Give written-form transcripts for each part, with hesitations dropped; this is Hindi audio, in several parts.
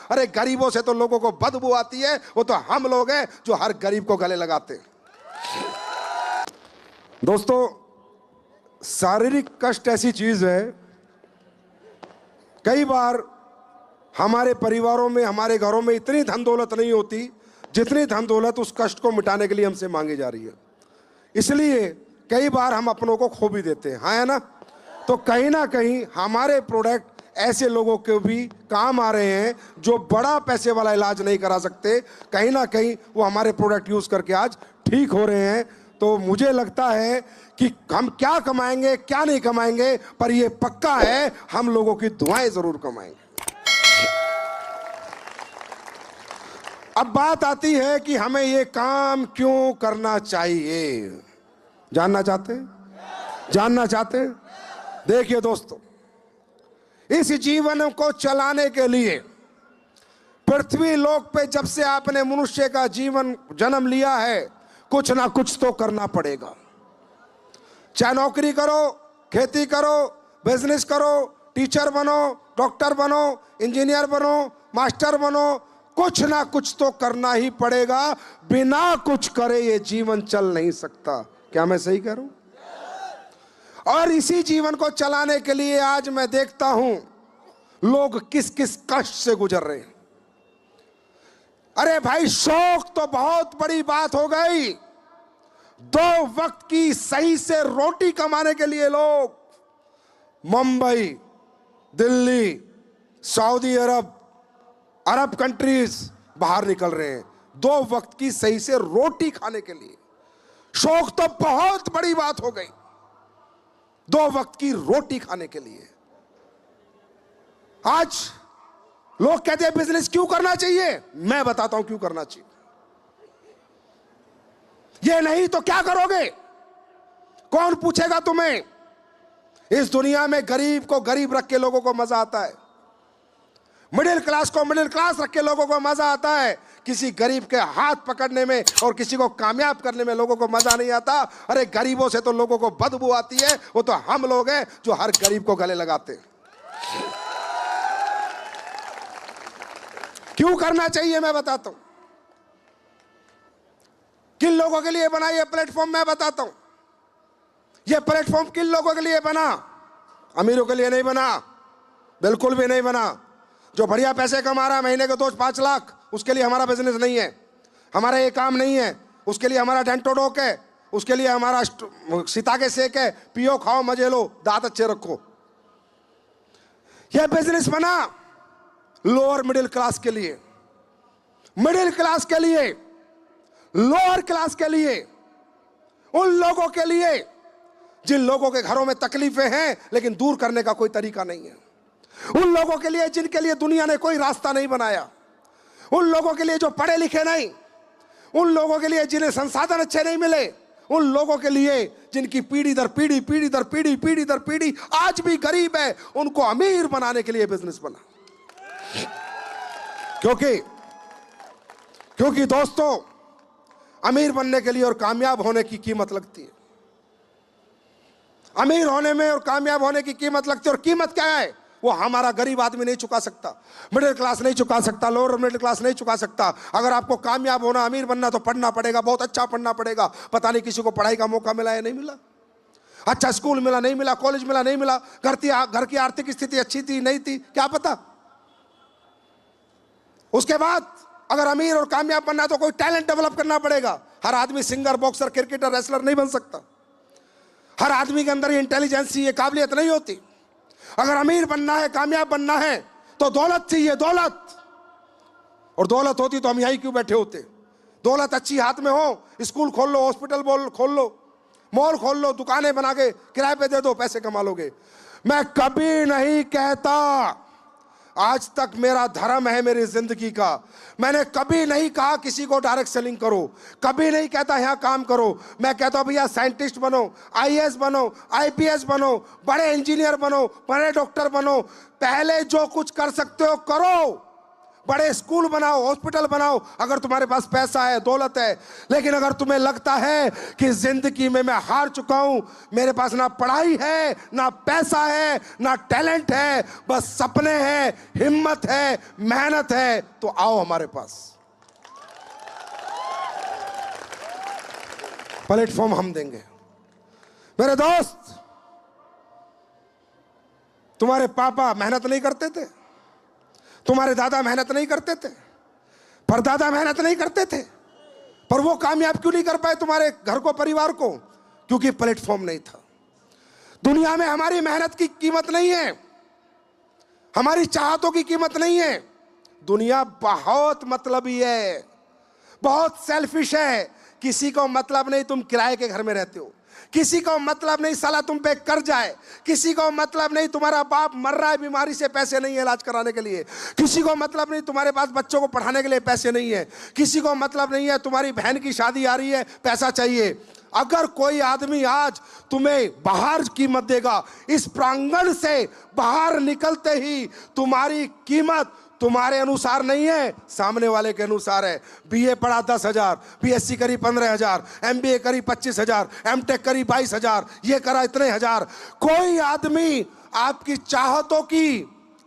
अरे गरीबों से तो लोगों को बदबू आती है, वो तो हम लोग हैं जो हर गरीब को गले लगाते हैं। दोस्तों, शारीरिक कष्ट ऐसी चीज है, कई बार हमारे परिवारों में, हमारे घरों में इतनी धन दौलत नहीं होती जितनी धन दौलत उस कष्ट को मिटाने के लिए हमसे मांगी जा रही है। इसलिए कई बार हम अपनों को खो भी देते हैं, हाँ है ना। तो कहीं ना कहीं हमारे प्रोडक्ट ऐसे लोगों के भी काम आ रहे हैं जो बड़ा पैसे वाला इलाज नहीं करा सकते, कहीं ना कहीं वो हमारे प्रोडक्ट यूज करके आज ठीक हो रहे हैं। तो मुझे लगता है कि हम क्या कमाएंगे क्या नहीं कमाएंगे, पर ये पक्का है हम लोगों की दुआएं जरूर कमाएंगे। अब बात आती है कि हमें ये काम क्यों करना चाहिए। जानना चाहते हैं? जानना चाहते हैं? देखिए दोस्तों, इस जीवन को चलाने के लिए पृथ्वी लोक पे जब से आपने मनुष्य का जीवन जन्म लिया है, कुछ ना कुछ तो करना पड़ेगा। चाहे नौकरी करो, खेती करो, बिजनेस करो, टीचर बनो, डॉक्टर बनो, इंजीनियर बनो, मास्टर बनो, कुछ ना कुछ तो करना ही पड़ेगा। बिना कुछ करे ये जीवन चल नहीं सकता। क्या मैं सही कह रहा हूं? और इसी जीवन को चलाने के लिए आज मैं देखता हूं लोग किस किस कष्ट से गुजर रहे हैं। अरे भाई, शौक तो बहुत बड़ी बात हो गई। 2 वक्त की सही से रोटी कमाने के लिए लोग मुंबई, दिल्ली, सऊदी अरब, अरब कंट्रीज बाहर निकल रहे हैं 2 वक्त की सही से रोटी खाने के लिए। शौक तो बहुत बड़ी बात हो गई, 2 वक्त की रोटी खाने के लिए। आज लोग कहते हैं बिजनेस क्यों करना चाहिए, मैं बताता हूं क्यों करना चाहिए। ये नहीं तो क्या करोगे? कौन पूछेगा तुम्हें? इस दुनिया में गरीब को गरीब रख के लोगों को मजा आता है, मिडिल क्लास को मिडिल क्लास रख के लोगों को मजा आता है। किसी गरीब के हाथ पकड़ने में और किसी को कामयाब करने में लोगों को मजा नहीं आता। अरे गरीबों से तो लोगों को बदबू आती है, वो तो हम लोग हैं जो हर गरीब को गले लगाते हैं। क्यों करना चाहिए मैं बताता हूं। किन लोगों के लिए बना ये प्लेटफॉर्म मैं बताता हूं। ये प्लेटफॉर्म किन लोगों के लिए बना? अमीरों के लिए नहीं बना, बिल्कुल भी नहीं बना। जो बढ़िया पैसे कमा रहा है, महीने के 2-5 लाख, उसके लिए हमारा बिजनेस नहीं है, हमारा ये काम नहीं है। उसके लिए हमारा डेंटोडोक है, उसके लिए हमारा सीताके सेक है, पियो खाओ मजे लो, दांत अच्छे रखो। यह बिजनेस बना लोअर मिडिल क्लास के लिए, मिडिल क्लास के लिए, लोअर क्लास के लिए, उन लोगों के लिए जिन लोगों के घरों में तकलीफें हैं लेकिन दूर करने का कोई तरीका नहीं है। उन लोगों के लिए जिनके लिए दुनिया ने कोई रास्ता नहीं बनाया, उन लोगों के लिए जो पढ़े लिखे नहीं, उन लोगों के लिए जिन्हें संसाधन अच्छे नहीं मिले, उन लोगों के लिए जिनकी पीढ़ी दर पीढ़ी, पीढ़ी दर पीढ़ी, पीढ़ी दर पीढ़ी आज भी गरीब है, उनको अमीर बनाने के लिए बिजनेस बना। क्योंकि दोस्तों, अमीर बनने के लिए और कामयाब होने की कीमत लगती है। अमीर होने में और कामयाब होने की कीमत लगती है। और कीमत क्या है? वो हमारा गरीब आदमी नहीं चुका सकता, मिडिल क्लास नहीं चुका सकता, लोअर मिडिल क्लास नहीं चुका सकता। अगर आपको कामयाब होना, अमीर बनना, तो पढ़ना पड़ेगा, बहुत अच्छा पढ़ना पड़ेगा। पता नहीं किसी को पढ़ाई का मौका मिला या नहीं मिला, अच्छा स्कूल मिला नहीं मिला, कॉलेज मिला नहीं मिला, घर की आर्थिक स्थिति अच्छी थी नहीं थी, क्या पता। उसके बाद अगर अमीर और कामयाब बनना है तो कोई टैलेंट डेवलप करना पड़ेगा। हर आदमी सिंगर, बॉक्सर, क्रिकेटर, रेसलर नहीं बन सकता। हर आदमी के अंदर ये इंटेलिजेंस, ये काबिलियत नहीं होती। अगर अमीर बनना है, कामयाब बनना है, तो दौलत चाहिए, दौलत। और दौलत होती तो हम यहीं क्यों बैठे होते। दौलत अच्छी हाथ में हो, स्कूल खोल लो, हॉस्पिटल खोल लो, मॉल खोल लो, दुकानें बना के किराए पे दे दो, पैसे कमा लोगे। मैं कभी नहीं कहता, आज तक मेरा धर्म है मेरी जिंदगी का, मैंने कभी नहीं कहा किसी को डायरेक्ट सेलिंग करो, कभी नहीं कहता यहां काम करो। मैं कहता हूं भैया साइंटिस्ट बनो, आईएएस बनो, आईपीएस बनो, बड़े इंजीनियर बनो, बड़े डॉक्टर बनो, पहले जो कुछ कर सकते हो करो, बड़े स्कूल बनाओ, हॉस्पिटल बनाओ, अगर तुम्हारे पास पैसा है, दौलत है। लेकिन अगर तुम्हें लगता है कि जिंदगी में मैं हार चुका हूं, मेरे पास ना पढ़ाई है, ना पैसा है, ना टैलेंट है, बस सपने हैं, हिम्मत है, मेहनत है, तो आओ हमारे पास। प्लेटफॉर्म हम देंगे। मेरे दोस्त, तुम्हारे पापा मेहनत नहीं करते थे, तुम्हारे दादा मेहनत नहीं करते थे, परदादा मेहनत नहीं करते थे, पर वो कामयाब क्यों नहीं कर पाए तुम्हारे घर को, परिवार को? क्योंकि प्लेटफॉर्म नहीं था। दुनिया में हमारी मेहनत की कीमत नहीं है, हमारी चाहतों की कीमत नहीं है। दुनिया बहुत मतलबी है, बहुत सेल्फिश है। किसी को मतलब नहीं तुम किराए के घर में रहते हो, किसी को मतलब नहीं साला तुम पे कर्ज आए, किसी को मतलब नहीं तुम्हारा बाप मर रहा है, बीमारी से पैसे नहीं है इलाज कराने के लिए, किसी को मतलब नहीं तुम्हारे पास बच्चों को पढ़ाने के लिए पैसे नहीं है, किसी को मतलब नहीं है तुम्हारी बहन की शादी आ रही है, पैसा चाहिए। अगर कोई आदमी आज तुम्हें बाहर कीमत देगा, इस प्रांगण से बाहर निकलते ही तुम्हारी कीमत तुम्हारे अनुसार नहीं है, सामने वाले के अनुसार है। बीए पढ़ा 10,000, बीएससी करी 15,000, एमबीए करी 25,000, एमटेक करी 22,000, ये करा इतने हजार। कोई आदमी आपकी चाहतों की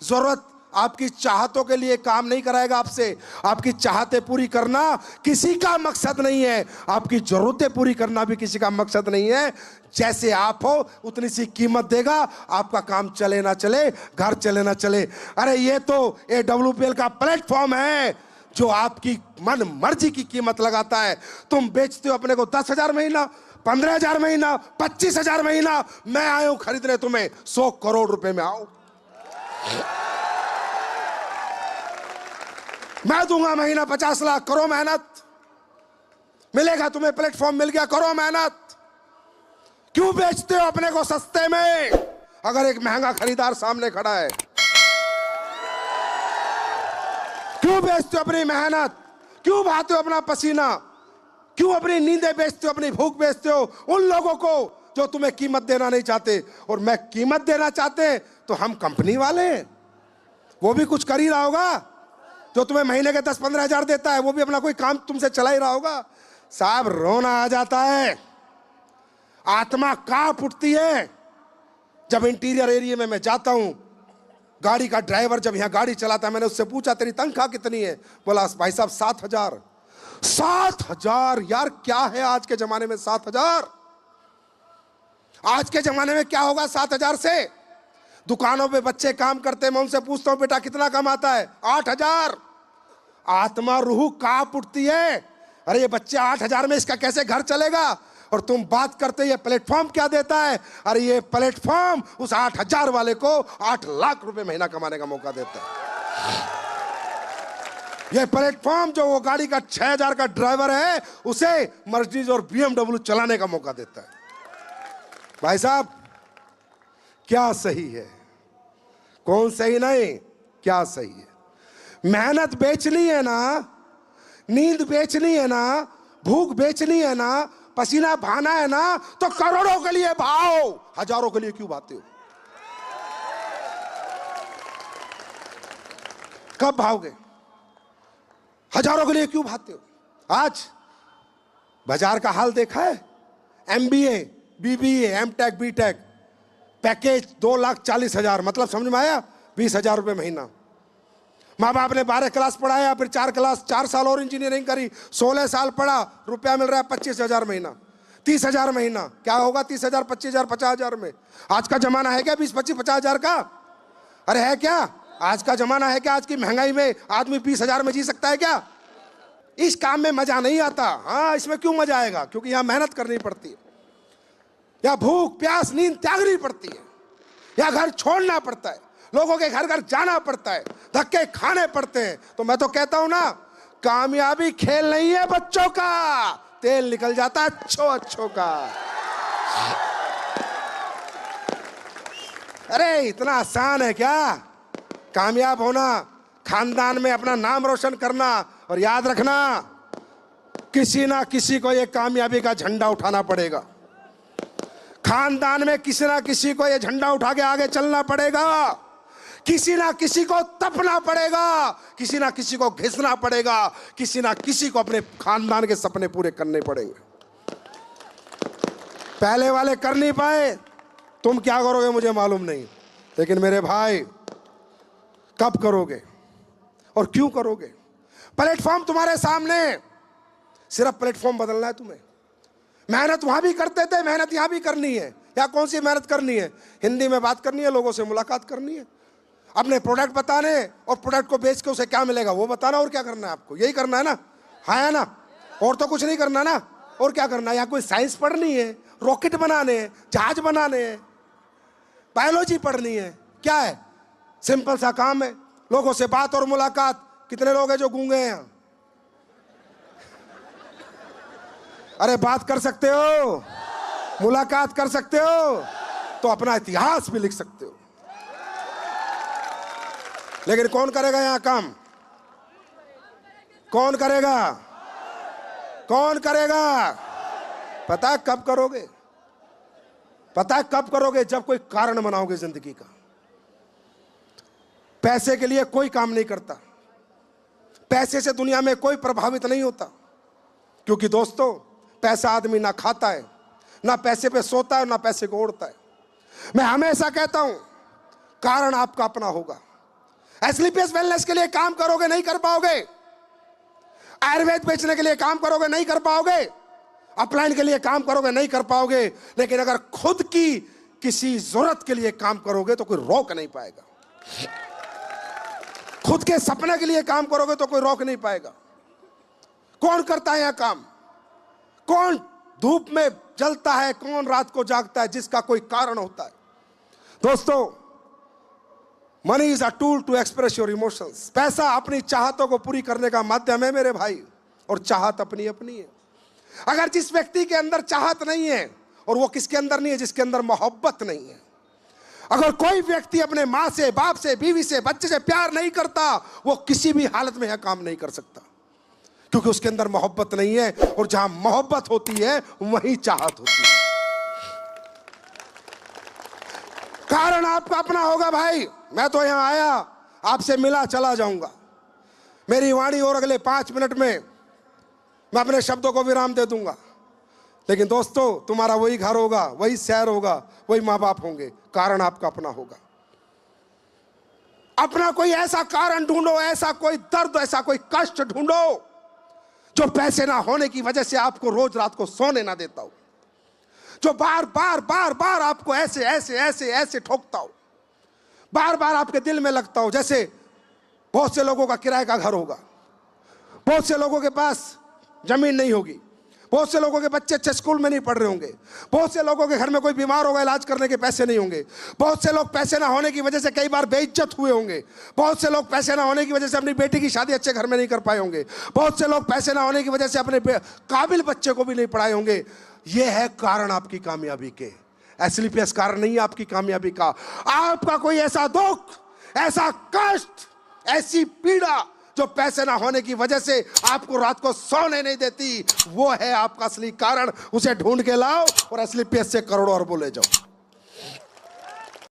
जरूरत, आपकी चाहतों के लिए काम नहीं कराएगा आपसे। आपकी चाहतें पूरी करना किसी का मकसद नहीं है, आपकी जरूरतें पूरी करना भी किसी का मकसद नहीं है। जैसे आप हो उतनी सी कीमत देगा, आपका काम चले ना चले, घर चले ना चले। अरे ये तो AWPL का प्लेटफॉर्म है जो आपकी मन मर्जी की कीमत लगाता है। तुम बेचते हो अपने को 10,000 महीना, 15,000 महीना, 25,000 महीना, मैं आया हूं खरीदने तुम्हें 100 करोड़ रुपए में। आओ, मैं दूंगा महीना 50 लाख, करो मेहनत, मिलेगा तुम्हें, प्लेटफॉर्म मिल गया, करो मेहनत। क्यों बेचते हो अपने को सस्ते में अगर एक महंगा खरीदार सामने खड़ा है? क्यों बेचते हो अपनी मेहनत? क्यों बहाते हो अपना पसीना? क्यों अपनी नींदें बेचते हो, अपनी भूख बेचते हो उन लोगों को जो तुम्हें कीमत देना नहीं चाहते? और मैं कीमत देना चाहते हैं तो हम कंपनी वाले हैं, वो भी कुछ कर ही रहा होगा। जो तुम्हें महीने के 10-15 हजार देता है वो भी अपना कोई काम तुमसे चला ही रहा होगा। साहब रोना आ जाता है, आत्मा कांप उठती है जब इंटीरियर एरिया में मैं जाता हूं। गाड़ी का ड्राइवर जब यहां गाड़ी चलाता है, मैंने उससे पूछा तेरी तनख्वाह कितनी है? बोला भाई साहब 7,000। 7,000 यार, क्या है आज के जमाने में 7,000? आज के जमाने में क्या होगा 7,000 से? दुकानों पे बच्चे काम करते हैं, मैं उनसे पूछता हूं बेटा कितना कमाता है? 8,000। आत्मा रूह कांप उठती है, अरे ये बच्चे 8,000 में इसका कैसे घर चलेगा? और तुम बात करते ये प्लेटफॉर्म क्या देता है? अरे ये प्लेटफॉर्म उस 8,000 वाले को 8 लाख रुपए महीना कमाने का मौका देता है। ये प्लेटफॉर्म जो वो गाड़ी का 6,000 का ड्राइवर है उसे मर्सिडीज और BMW चलाने का मौका देता है। भाई साहब क्या सही है, कौन सही नहीं, क्या सही है? मेहनत बेचनी है ना, नींद बेचनी है ना, भूख बेचनी है ना, पसीना बहाना है ना, तो करोड़ों के लिए भाओ, हजारों के लिए क्यों भाते हो? कब भाओगे? हजारों के लिए क्यों भाते हो? आज बाजार का हाल देखा है? MBA, BBA, MTech, BTech package 2,40,000, मतलब समझ में आया? 20,000 रुपए महीना। माँ बाप ने 12 क्लास पढ़ाया, फिर 4 साल और इंजीनियरिंग करी, 16 साल पढ़ा, रुपया मिल रहा है 25,000 महीना, 30,000 महीना। क्या होगा 30,000, 25,000, 50,000 में? आज का जमाना है क्या 20, 25, 50,000 का? अरे है क्या? आज का जमाना है क्या? आज की महंगाई में आदमी 20,000 में जी सकता है क्या? इस काम में मजा नहीं आता। हाँ, इसमें क्यों मजा आएगा? क्योंकि यहाँ मेहनत करनी पड़ती है, या भूख प्यास नींद त्यागनी पड़ती है, या घर छोड़ना पड़ता है, लोगों के घर घर जाना पड़ता है, धक्के खाने पड़ते हैं। तो मैं तो कहता हूं ना, कामयाबी खेल नहीं है बच्चों का, तेल निकल जाता है अच्छों का। अरे इतना आसान है क्या कामयाब होना? खानदान में अपना नाम रोशन करना। और याद रखना, किसी ना किसी को ये कामयाबी का झंडा उठाना पड़ेगा। खानदान में किसी ना किसी को ये झंडा उठा के आगे चलना पड़ेगा किसी ना किसी को तपना पड़ेगा, किसी ना किसी को घिसना पड़ेगा, किसी ना किसी को अपने खानदान के सपने पूरे करने पड़ेंगे। पहले वाले कर नहीं पाए, तुम क्या करोगे मुझे मालूम नहीं, लेकिन मेरे भाई कब करोगे और क्यों करोगे? प्लेटफॉर्म तुम्हारे सामने, सिर्फ प्लेटफॉर्म बदलना है तुम्हें। मेहनत वहां भी करते थे, मेहनत यहां भी करनी है। या कौन सी मेहनत करनी है? हिंदी में बात करनी है, लोगों से मुलाकात करनी है, अपने प्रोडक्ट बताने और प्रोडक्ट को बेच के उसे क्या मिलेगा वो बताना। और क्या करना है आपको? यही करना है ना? है ना? और तो कुछ नहीं करना ना। और क्या करना है? यहाँ कोई साइंस पढ़नी है, रॉकेट बनाने हैं, जहाज बनाने हैं, बायोलॉजी पढ़नी है? क्या है? सिंपल सा काम है, लोगों से बात और मुलाकात। कितने लोग हैं जो गूंगे हैं यहाँ? अरे बात कर सकते हो, मुलाकात कर सकते हो, तो अपना इतिहास भी लिख सकते हो। लेकिन कौन करेगा यहां काम? कौन करेगा? कौन करेगा? पता है कब करोगे? पता है कब करोगे? जब कोई कारण बनाओगे जिंदगी का। पैसे के लिए कोई काम नहीं करता, पैसे से दुनिया में कोई प्रभावित नहीं होता, क्योंकि दोस्तों पैसा आदमी ना खाता है, ना पैसे पे सोता है, ना पैसे को ओढ़ता है। मैं हमेशा कहता हूं कारण आपका अपना होगा। एस्क्लेपियस वेलनेस के लिए काम करोगे नहीं कर पाओगे, आयुर्वेद बेचने के लिए काम करोगे नहीं कर पाओगे, अपलाइन के लिए काम करोगे नहीं कर पाओगे, लेकिन अगर खुद की किसी जरूरत के लिए काम करोगे तो कोई रोक नहीं पाएगा। खुद के सपने के लिए काम करोगे तो कोई रोक नहीं पाएगा। कौन करता है यह काम? कौन धूप में जलता है, कौन रात को जागता है? जिसका कोई कारण होता है। दोस्तों, money is a tool to express your emotions. पैसा अपनी चाहतों को पूरी करने का माध्यम है मेरे भाई, और चाहत अपनी अपनी है। अगर जिस व्यक्ति के अंदर चाहत नहीं है, और वो किसके अंदर नहीं है? जिसके अंदर मोहब्बत नहीं है। अगर कोई व्यक्ति अपने माँ से, बाप से, बीवी से, बच्चे से प्यार नहीं करता, वो किसी भी हालत में यह काम नहीं कर सकता, क्योंकि उसके अंदर मोहब्बत नहीं है। और जहां मोहब्बत होती है वहीं चाहत होती है। कारण आपका अपना होगा भाई। मैं तो यहां आया, आपसे मिला, चला जाऊंगा। मेरी वाणी और अगले 5 मिनट में मैं अपने शब्दों को विराम दे दूंगा। लेकिन दोस्तों, तुम्हारा वही घर होगा, वही शहर होगा, वही माँ बाप होंगे। कारण आपका अपना होगा। अपना कोई ऐसा कारण ढूंढो, ऐसा कोई दर्द, ऐसा कोई कष्ट ढूंढो जो पैसे ना होने की वजह से आपको रोज रात को सोने ना देता हो, जो बार बार बार बार आपको ऐसे ऐसे ऐसे ऐसे ठोकता हो, बार बार आपके दिल में लगता हो। जैसे बहुत से लोगों का किराए का घर होगा, बहुत से लोगों के पास जमीन नहीं होगी, बहुत से लोगों के बच्चे अच्छे स्कूल में नहीं पढ़ रहे होंगे, बहुत से लोगों के घर में कोई बीमार होगा, इलाज करने के पैसे नहीं होंगे, बहुत से लोग पैसे ना होने की वजह से कई बार बेइज्जत हुए होंगे, बहुत से लोग पैसे ना होने की वजह से अपनी बेटी की शादी अच्छे घर में नहीं कर पाए होंगे, बहुत से लोग पैसे ना होने की वजह से अपने काबिल बच्चे को भी नहीं पढ़ाए होंगे। ये है कारण आपकी कामयाबी के। एस्क्लेपियस कारण नहीं है आपकी कामयाबी का। आपका कोई ऐसा दुख, ऐसा कष्ट, ऐसी पीड़ा जो पैसे ना होने की वजह से आपको रात को सोने नहीं देती, वो है आपका असली कारण। उसे ढूंढ के लाओ और एस्क्लेपियस से करोड़ों अरबों ले जाओ।